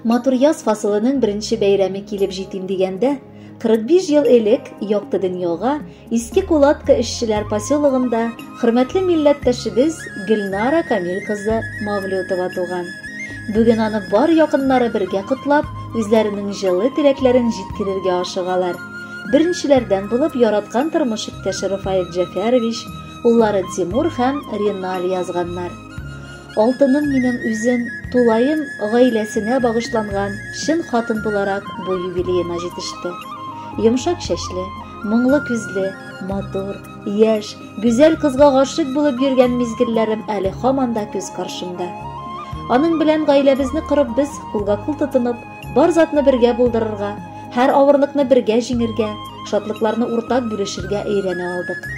Матур яз фасылының беренче бәйрәме килеп җитим дигәндә, 45 ел элек якты дөньяга Иске Кулатка эшчеләр поселогында хөрмәтле милләттәшебез Гөлнара Камил кызы Мавлютова туган. Бүген аны бар якыннары бергә котлап, үзләренең җылы теләкләрен җиткерергә ашыгалар. Беренчеләрдән булып яраткан тормыш иптәше Рафаэль Джафарович, уллары Тимур һәм Реналь язганнар. Алтыным минем үзен тулайым гаиләсенә багышланган чын хатын буларак бу юбилеена җитеште. Йомшак чәчле, моңлы күзле, матур, яшь, гүзәл кызга гашык булып йөргән мизгелләрем әле һаман да күз каршымда. Аның белән гаиләбезне корып без кулга-кул тотынып, бар затны бергә булдырырга, һәр авырлыкны бергә җиңәргә, шатлыкларны уртак бүлешергә өйрәнә алдык.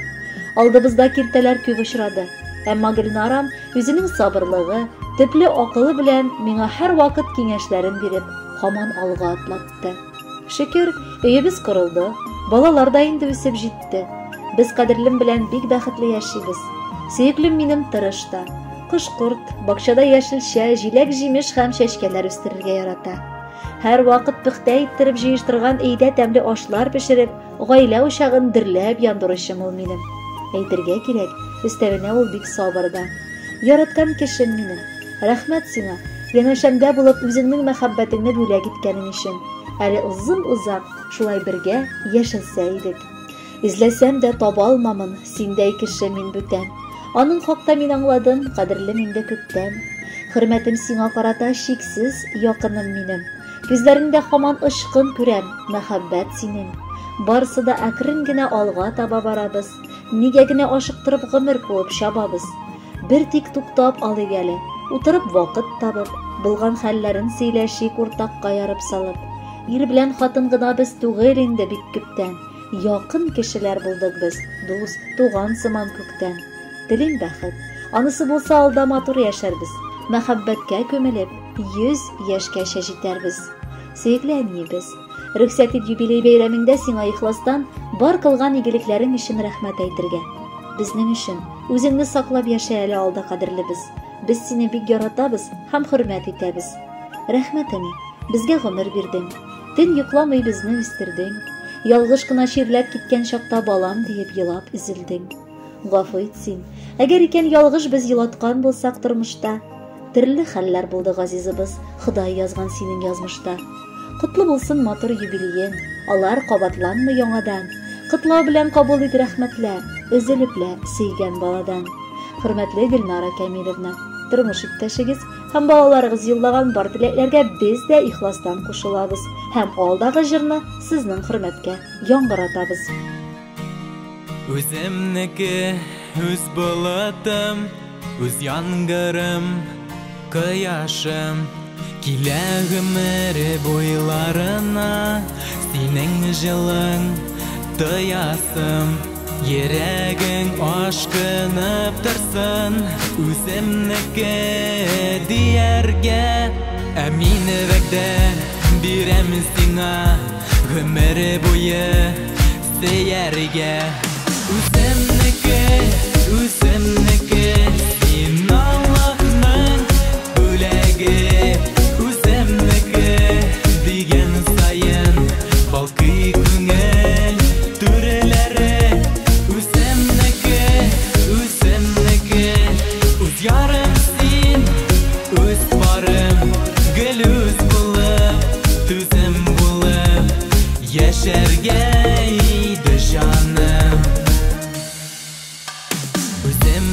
Алдыбызда киртәләр күп очрады, әмма Гөлнарам үзенең сабырлыгы, төпле акылы белән миңа һәр вакыт киңәшләрен биреп, һаман алга атлатты. Шөкер, өебез корылды, балалар да инде үсеп җитте. Без кадерлем белән бик бәхетле яшибез. Сөеклем минем тырышта. Кош-корт, бакчада яшелчә, җиләк-җимеш һәм чәчкәләр үстерергә ярата. Һәр вакыт пөхтә иттереп җыештырган өйдә тәмле ашлар пешереп, гаилә учагын дөрләп яндыручым ул минем. Әйтергә кирәк, өстәвенә ул бик сабыр да. Яраткан кешем минем, рәхмәт сиңа, янәшәмдә булып үзеңнең мәхәббәтеңне бүләк иткәнең өчен. Әле озын-узак шулай бергә яшәсә идек. Изләсәм дә таба алмамын, синдәй кеше мин бүтән. Аның хакта мин аңладым, кадерлем инде күптән. Хөрмәтем сиңа карата чиксез, якыным минем. Күзләреңдә һаман ышкын күрәм, мәхәббәт синең. Барысы да әкрен генә алга таба барабыз. Нигә генә ашыктырып гомер куып чабабыз. Бер тик туктап алыйк әле, утырып вакыт табып, булган хәлләрен сөйләшик уртакка ярып салып. Ир белән хатын гына без түгел инде бик күптән. Якын кешеләр булдык без, дус, туган сыман күктән. Телим бәхет, анысы булса алда матур яшәрбез. Мәхәббәткә күмелеп, 100 яшькәчә җитәрбез. Сөекле әниебез, рөхсәт ит юбилей бәйрәмендә сиңа ихластан бар кылган игелекләрең өчен рәхмәт әйтергә. Безнең өчен үзеңне саклап яшә әле алда кадерлебез. Без сине бик яратабыз һәм хөрмәт итәбез. Рәхмәт әни, безгә гомер бирдең. Төн йокламый безне үстердең. Ялгыш кына чирләп киткән чакта балам диеп елап üzелдең. Гафу ит син, әгәр икән ялгыш без елаткан булсак тормышта. Төрле хәлләр булды газизыбыз, Ходай язган синең язмышта. Котлы булсын матур юбилеең, алар кабатланмый яңадан. Котлау белән кабул ит рәхмәтләр, өзелеплә сөйгән баладан. Хөрмәтле Гөлнара Камиловна, тормыш иптәшегез һәм балаларыгыз юллаган бар теләкләргә без дә ихластан кушылабыз һәм алдагы җырны сезнең хөрмәткә яңгыратабыз. Үземнеке, үз болытым, үз яңгырым, кояшым, килә гомере буйларына, синең җылың тоясым. Йөрәгең ашкынып торсын, үземнеке дияргә, ә мин вәгъдә бирәм сиңа, гомере буе сөяргә. Үземнеке, син Аллаһның бүләге, үземнеке дигән саен балкый күңел түрәләре. Ярым син, үз барым, гөл үз булып, түзем булып, яшәргә иде җаным. Үзем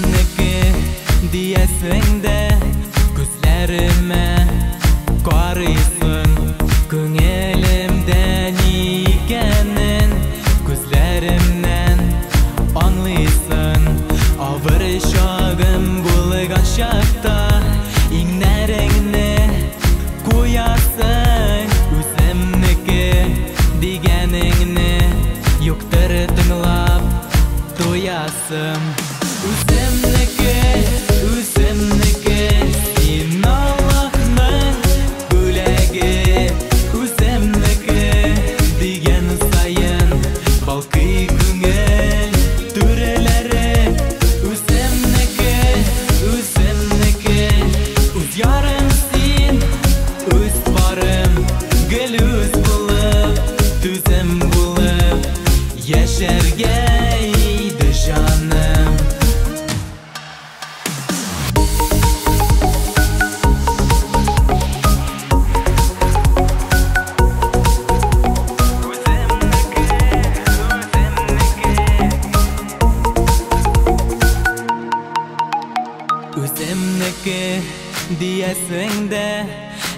diyesin de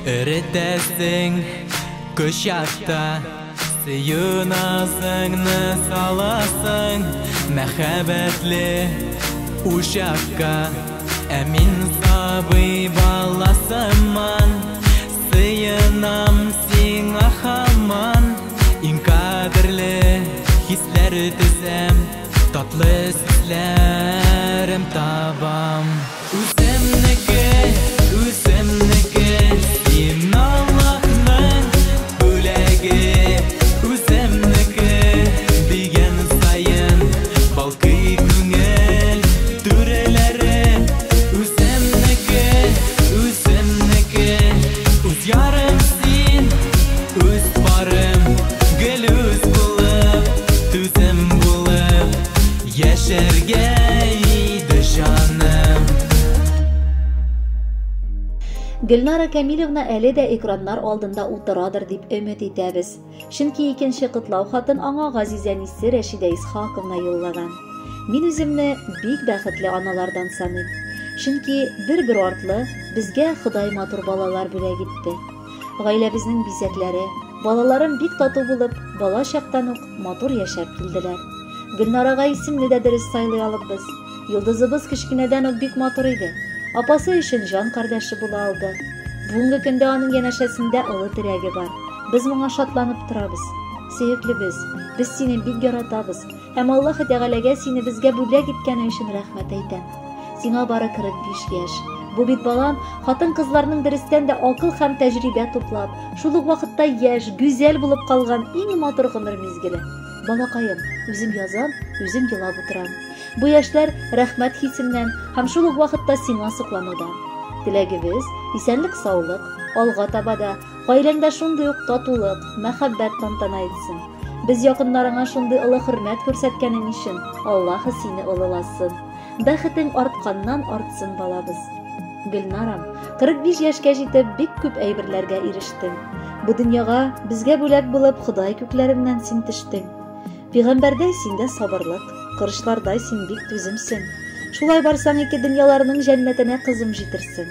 öğretesin kuşakta Suyun ağzını salasın Mehabetli uşakka Emin sabıy balasıman Sıyınam sina haman İn kadirli hisler tizem Tatlı sözlerim tabam Üzümniki, üzümniki Sin Allah'ın bülegi Üzümniki diyen sayın Balkı küngel düreleri Üzümniki, üzümniki Üz yarım sin, üz barım Gül üz bulup, tüzüm bulup Yaşargaydı canım Gülnara Kamilovna әле дә экраннар алдында утырадыр дип өмет итәбез. Чөнки икенче кытлау хатын аңа Газизә Нисе Рәшидә Исхаковна юллаган. Мин үземне бик бәхетле аналардан саныйм. Чөнки бер артлы безгә Ходай матур балалар бүләк итте. Гаиләбезнең бизәкләре, балаларым бик тату булып, бала чактан ук матур яшәп килделәр. Гөлнарага исемне дә дөрес сайлый алыбыз. Йолдызыбыз кичкенәдән үк бик матур иде. Апасы өчен жан кардәше була алды. Бүгенге көндә аның янәшәсендә олы терәге бар. Без моңа шатланып торабыз. Сөеклебез, без сине бик яратабыз. Һәм Аллаһ Тәгаләгә сине безгә бүләк иткәне өчен рәхмәт әйтәм. Сиңа бары 45 яшь. Бу бит балам хатын-кызларның дөрестән дә акыл һәм тәҗрибә туплап, шул ук вакытта яшь, гүзәл булып калган иң матур гомер мизгеле. Балакаем, үзем язам, үзем елап утырам. Бу яшьләр рәхмәт хисеннән һәм шул ук вакытта сиңа сокланудан. Теләгебез исәнлек, саулык, алга таба да гаиләңдә шундый ук татулык, мәхәббәт тантана итсен. Без якыннарыңа шундый олы хөрмәт күрсәткәнең өчен Аллаһ сине олыласын. Бәхетең артканнан артсын балабыз. Гөлнарам, 45 яшькә җитеп бик күп әйберләргә ирештең. Бу дөньяга безгә бүләк булып Ходай күкләреннән син төштең. Пәйгамбәрдәй синдә сабырлык, кырышлардай син бик түземсең. Шулай барсаң ике дөньяларның җәннәтенә кызым җитерсең.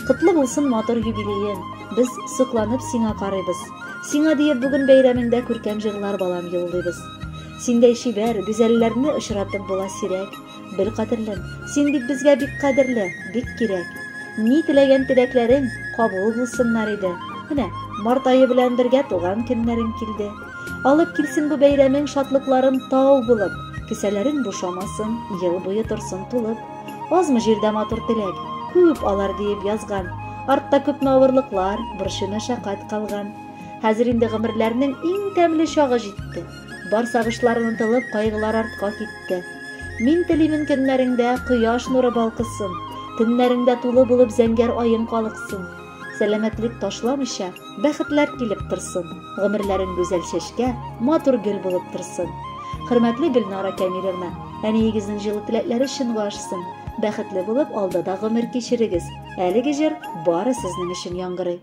Котлы булсын матур юбилеең. Без сокланып сиңа карыйбыз. Сиңа диеп бүген бәйрәмендә күркәм җырлар балам юллыйбыз. Синдәй шибәр, гүзәлләрне очратып була сирәк. Бел кадерлем, син бит безгә бик кадерле, бик кирәк. Ни теләгән теләкләрең кабул булсыннар иде. Менә март айы белән бергә туган көннәрең килде. Алып килсен бу бәйрәмең шатлыкларын тау булып, кесәләрең бушамасын, ел буе торсын тулып. Азмы җирдә матур теләк, күп алар диеп язган. Артта күп авырлыклар, борчы мәшәкать калган. Хәзер инде гомерләрнең иң тәмле чагы җитте. Бар сагышларын онытылып, кайгылар артка китте. Мин телимен көннәреңдә кояш нуры балкысын, төннәреңдә тулы булып зәңгәр аең калыксын. Сәламәтлек ташламыйча, бәхетләр килеп торсын. Гомерләрең гүзәл чәчкә, матур гөл булып торсын. Хөрмәтле Гөлнара Камиловна, әниегезнең җылы теләкләре чынга ашсын. Бәхетле булып алдыда гомер кичерегез. Әлеге җыр бары сезнең өчен яңгырый.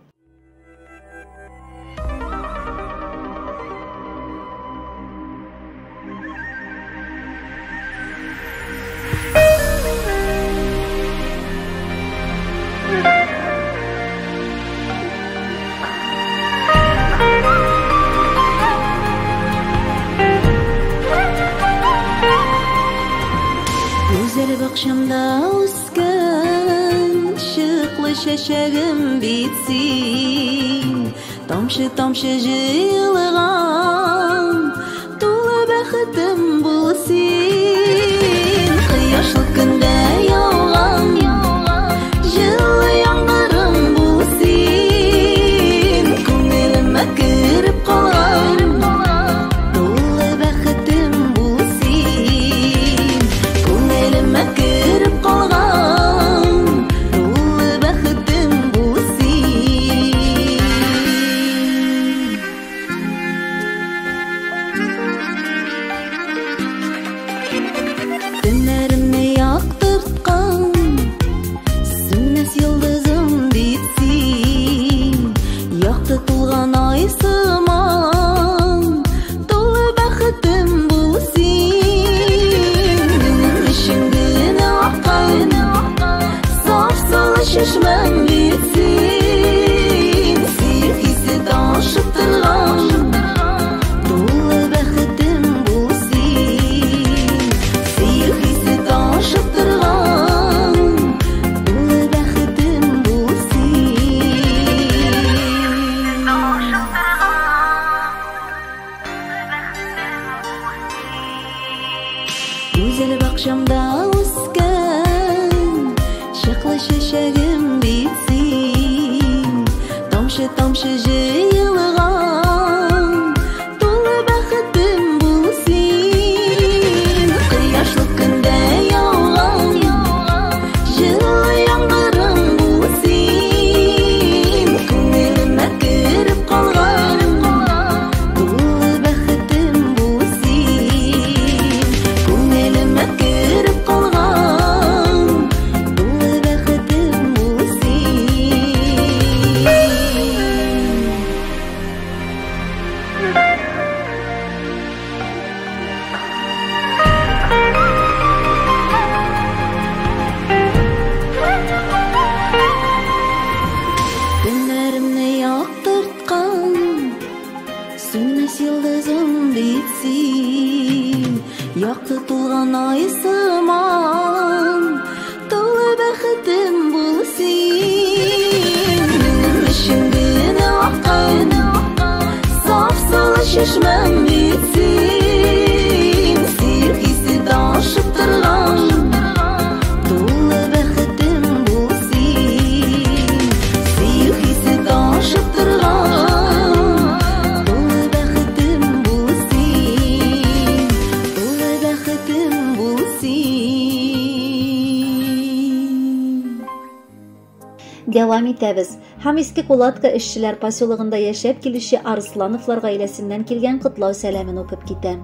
Бакчамда үскән шыклы чәчәгем битсин, тамчы-тамчы җыелган тулы бәхетем булсын. Кояшлы көндә яуган җылы яңгырым булсын, күңелемә кереп калган bitsin, sihir hissi taşıp turgan, dolu baxtim bulsin, sihir hissi taşıp turgan, dolu baxtim bulsin. Güzel bakşamda uskan, şıklı şişegim bitsin, tomşı tomşı jıyılgan, dolu baxtim bulsin. Kıyaşlık günde yağan, жылы яңгырым bulsin, көңеліме кіріп қалған, дулы бақытым bulsin, көңеліме кіріп қалған, дулы бақытым bulsin. Günlerimni yaktırtkan, sönmez yıldızım bitsin, yaktı tulgan ay sıman, dolu baxtim bulsin. Benim işim güne akkan, saf sulu şişmem bitsin, sihir hissi taşıp turgan, dolu baxtim bulsin, sihir hissi taşıp turgan, dolu baxtim bulsin, dolu baxtim bulsin. Devam etәбез. Һәм Иске Кулатка эшчеләр поселогында яшәп килүче Арслановлар гаиләсеннән килгән котлау сәламен укып китәм.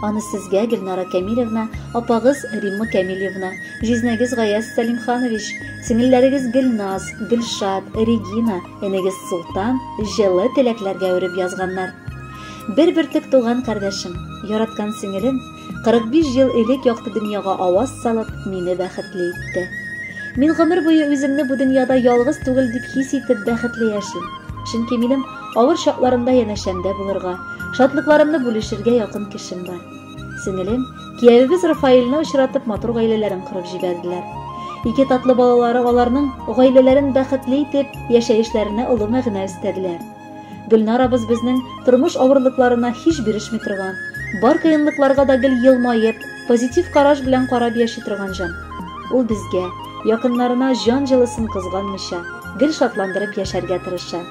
Аны сезгә Гөлнара Камиловна, апагыз Римма Камиловна, җизнәгез Гаяз Салимханович, сеңелләрегез Гөлназ, Гөлшат, Регина, энегез Султан җылы теләкләргә үреп язганнар. Бер бөртек туган кардәшем, яраткан сеңелем 45 ел элек якты дөньяга аваз салып, мине бәхетле итте. Мин гомер буе үземне бу дөньяда ялгыз түгел дип хис итеп бәхетле яшим. Чөнки минем авыр чакларымда янәшәмдә булырга, шатлыкларымны бүлешергә якын кешем бар. Сеңелем, киявебез Рафаилне очратып матур гаиләләрен кырып җибәрделәр. Ике татлы балалары аларның гаиләләрен бәхетле итеп, яшәешләренә олы мәгънә өстәделәр. Гөлнарабыз безнең тормыш авырлыкларына һич бирешми торган, бар кыенлыкларга да гел елмаеп, позитив караш белән карап яши торган җан. Ул безгә, якыннарына җан җылысын кызганмыйча, гел шатландырып яшәргә тырыша.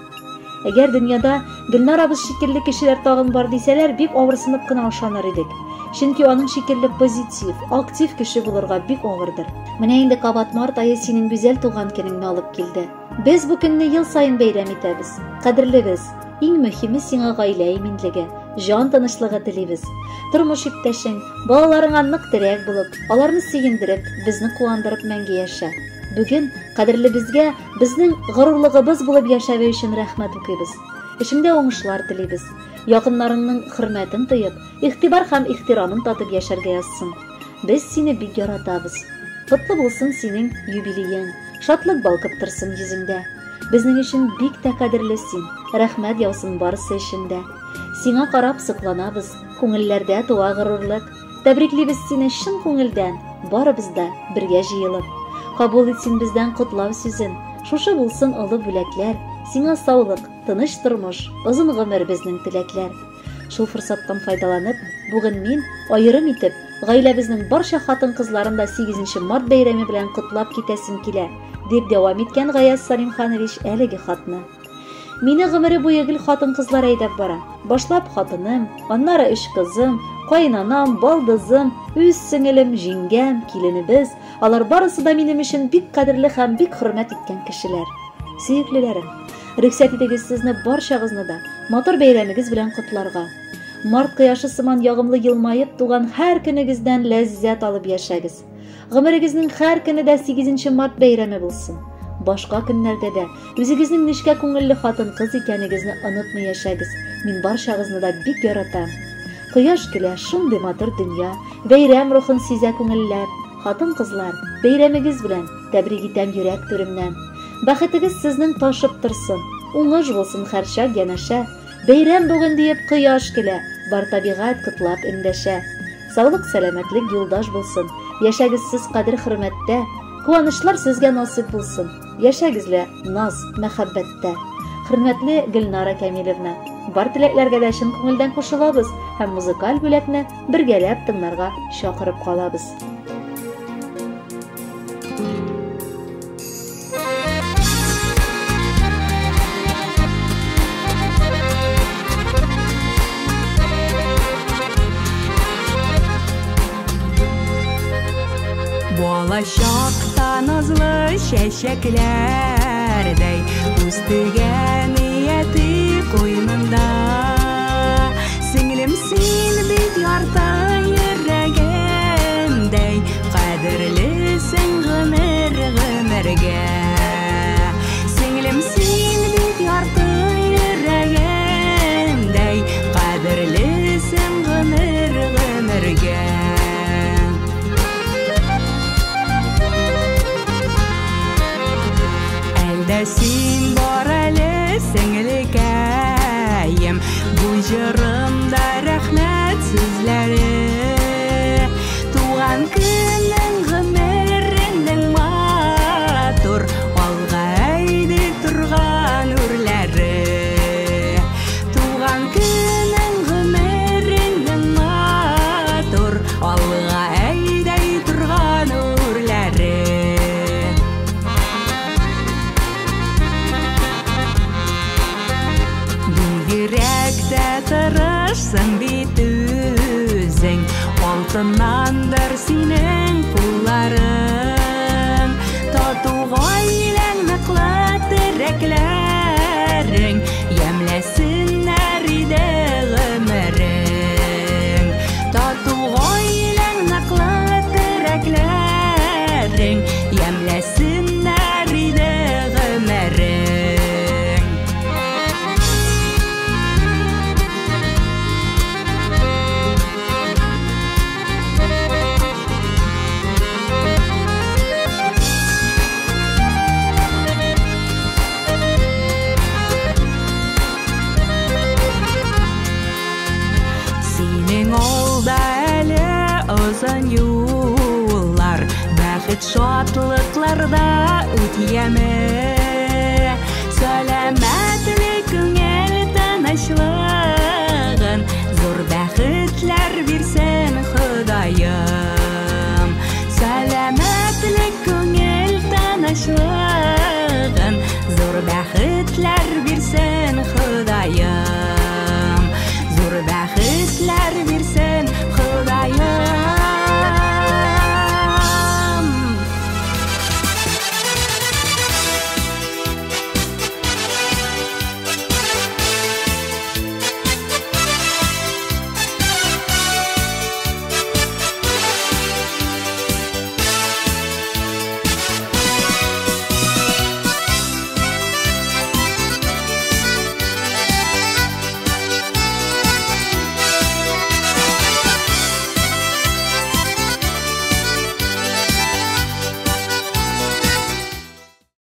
Әгәр дөньяда Гөлнарабыз шикелле кешеләр тагын бар дисәләр, бик авырсынып кына ышаныр идек. Чөнки аның шикелле позитив, актив кеше булырга бик авырдыр. Менә инде кабат март айы синең гүзәл туган көнеңне алып килде. Без бу көнне ел сайын бәйрәм итәбез. Кадерлебез, иң мөһиме сиңа гаилә иминлеге, җан тынычлыгы телибез. Тормыш иптәшең, балаларыңа нык терәк булып, аларны сөендереп, безне куандырып мәңге яшә. Бүген кадерле безгә, безнең горурлыгыбыз булып яшәве өчен рәхмәт укыйбыз. Эшеңдә уңышлар телибез. Якыннарыңның хөрмәтен тоеп, игътибар һәм ихтирамын татып яшәргә язсын. Без сине бик яратабыз. Котлы булсын синең юбилеең, шатлык балкып торсын йөзеңдә. Безнең өчен бик тә кадерле син. Рәхмәт яусын барысы өчендә. Сиңа карап сыкланабыз, күңелләрдә туа горурлык. Тәбриклибез сине чын күңелдән, барыбыз да бергә җыелып. Кабул ит син бездән котлау сүзен. Шушы булсын олы бүләкләр, сиңа саулык, тыныч тормыш, озын гомер безнең теләкләр. Шул форсаттан файдаланып, бүген мин аерым итеп гаиләбезнең барча хатын-кызларын да 8 март бәйрәме белән котлап китәсем килә, дип дәвам иткән Гаяз Салимханович әлеге хатны. Мине гомере буе гел хатын-кызлар әйдәп бара. Башлап хатыным, аннары 3 кызым, кайнанам, балдызым, үз сеңелем, җиңгәм, киленебез, алар барысы да минем өчен бик кадерле һәм бик хөрмәт иткән кешеләр. Сөеклеләрем, рөхсәт итегез сезне барчагызны да матур бәйрәмегез белән котларга. Март кояшы сыман ягымлы елмаеп туган һәр көнегездән ләззәт алып яшәгез. Гомерегезнең һәр көне дә 8 март бәйрәме булсын. Башка көннәрдә дә үзегезнең нечкә күңелле хатын-кыз икәнегезне онытмый яшәгез. Мин барчагызны да бик яратам. Кояш килә, шундый матур дөнья, бәйрәм рухын сизә күңелләр. Хатын-кызлар, бәйрәмегез белән тәбрик итәм йөрәк түремнән. Бәхетегез сезнең ташып торсын, уңыш булсын һәрчак янәшә. Бәйрәм бүген диеп кояш килә, бар табигать кытлап эндәшә. Саулык, сәламәтлек юлдаш булсын, яшәгез сез кадер-хөрмәттә, куанышлар сезгә насыйп булсын, яшәгезле наз, мәхәббәттә. Хөрмәтле Гөлнара Камиловна, бар теләкләргә дә чын күңелдән кушылабыз һәм музыкаль бүләкне бергәләп тыңларга чакырып калабыз. Болашақта назлы шәшәкләрдәй үстегән нияти қойнында. Сіңлем син бит ярта йөрәгемдәй, қадірлісің ғүмергә. Сіңлем син бит ярта йөрәгемдәй, қадірлісің ғүмергә. Син бар әле сеңлекәйем, бу җырымда рәхмәт сүзләре. Туган көнең гомереңнең матур, алга әйди торган үрләре. Туган көнең гомереңнең матур, алга әйди торган үрләре. Тырышсың бит үзең, алтыннандыр синең кулларың. Тату гаиләң ныклы терәкләрең, ямьләсеннәр иде гомерең. Тату гаиләң ныклы терәкләрең, ямьләсеннәр иде гомерең. Озын юллар, бәхет шатлыкларда үтәме. Сәламәтлек күңел тынычлыгын, зур бәхетләр бирсен Ходаем. Сәламәтлек күңел тынычлыгын, зур бәхетләр